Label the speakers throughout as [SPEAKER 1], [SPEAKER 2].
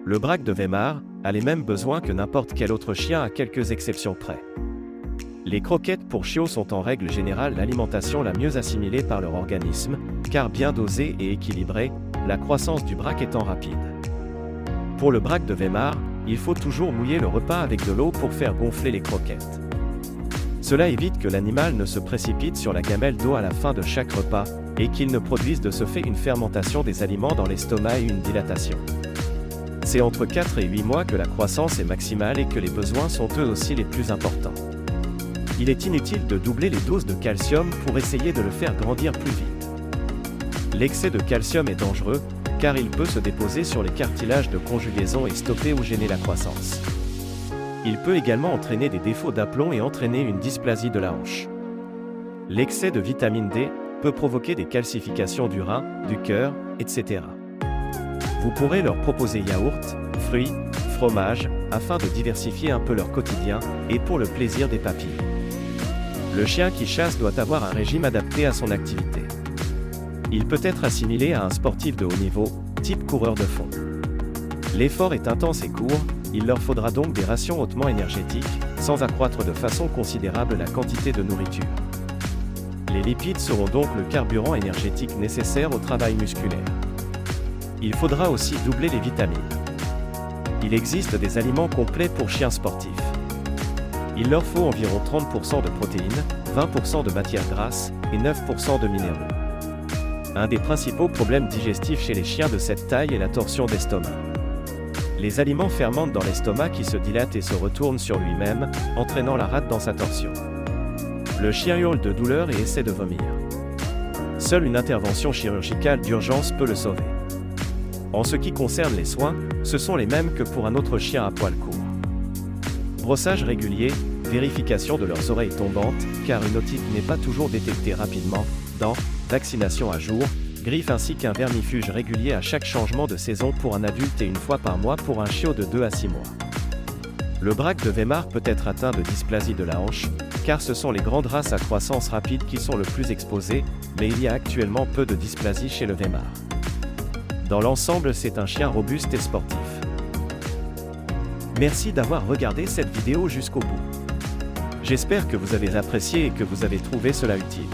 [SPEAKER 1] Le braque de Weimar a les mêmes besoins que n'importe quel autre chien à quelques exceptions près. Les croquettes pour chiots sont en règle générale l'alimentation la mieux assimilée par leur organisme, car bien dosée et équilibrée, la croissance du braque étant rapide. Pour le braque de Weimar, il faut toujours mouiller le repas avec de l'eau pour faire gonfler les croquettes. Cela évite que l'animal ne se précipite sur la gamelle d'eau à la fin de chaque repas, et qu'il ne produise de ce fait une fermentation des aliments dans l'estomac et une dilatation. C'est entre 4 et 8 mois que la croissance est maximale et que les besoins sont eux aussi les plus importants. Il est inutile de doubler les doses de calcium pour essayer de le faire grandir plus vite. L'excès de calcium est dangereux, car il peut se déposer sur les cartilages de conjugaison et stopper ou gêner la croissance. Il peut également entraîner des défauts d'aplomb et entraîner une dysplasie de la hanche. L'excès de vitamine D peut provoquer des calcifications du rein, du cœur, etc. Vous pourrez leur proposer yaourt, fruits, fromage, afin de diversifier un peu leur quotidien, et pour le plaisir des papilles. Le chien qui chasse doit avoir un régime adapté à son activité. Il peut être assimilé à un sportif de haut niveau, type coureur de fond. L'effort est intense et court, il leur faudra donc des rations hautement énergétiques, sans accroître de façon considérable la quantité de nourriture. Les lipides seront donc le carburant énergétique nécessaire au travail musculaire. Il faudra aussi doubler les vitamines. Il existe des aliments complets pour chiens sportifs. Il leur faut environ 30% de protéines, 20% de matières grasses et 9% de minéraux. Un des principaux problèmes digestifs chez les chiens de cette taille est la torsion d'estomac. Les aliments fermentent dans l'estomac qui se dilate et se retourne sur lui-même, entraînant la rate dans sa torsion. Le chien hurle de douleur et essaie de vomir. Seule une intervention chirurgicale d'urgence peut le sauver. En ce qui concerne les soins, ce sont les mêmes que pour un autre chien à poil court. Brossage régulier, vérification de leurs oreilles tombantes, car une otite n'est pas toujours détectée rapidement, dents, vaccination à jour, griffes ainsi qu'un vermifuge régulier à chaque changement de saison pour un adulte et une fois par mois pour un chiot de 2 à 6 mois. Le braque de Weimar peut être atteint de dysplasie de la hanche, car ce sont les grandes races à croissance rapide qui sont le plus exposées, mais il y a actuellement peu de dysplasie chez le Weimar. Dans l'ensemble, c'est un chien robuste et sportif. Merci d'avoir regardé cette vidéo jusqu'au bout. J'espère que vous avez apprécié et que vous avez trouvé cela utile.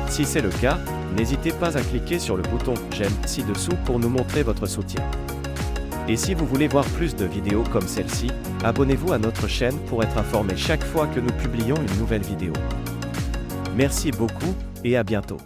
[SPEAKER 1] Si c'est le cas, n'hésitez pas à cliquer sur le bouton « J'aime » ci-dessous pour nous montrer votre soutien. Et si vous voulez voir plus de vidéos comme celle-ci, abonnez-vous à notre chaîne pour être informé chaque fois que nous publions une nouvelle vidéo. Merci beaucoup, et à bientôt.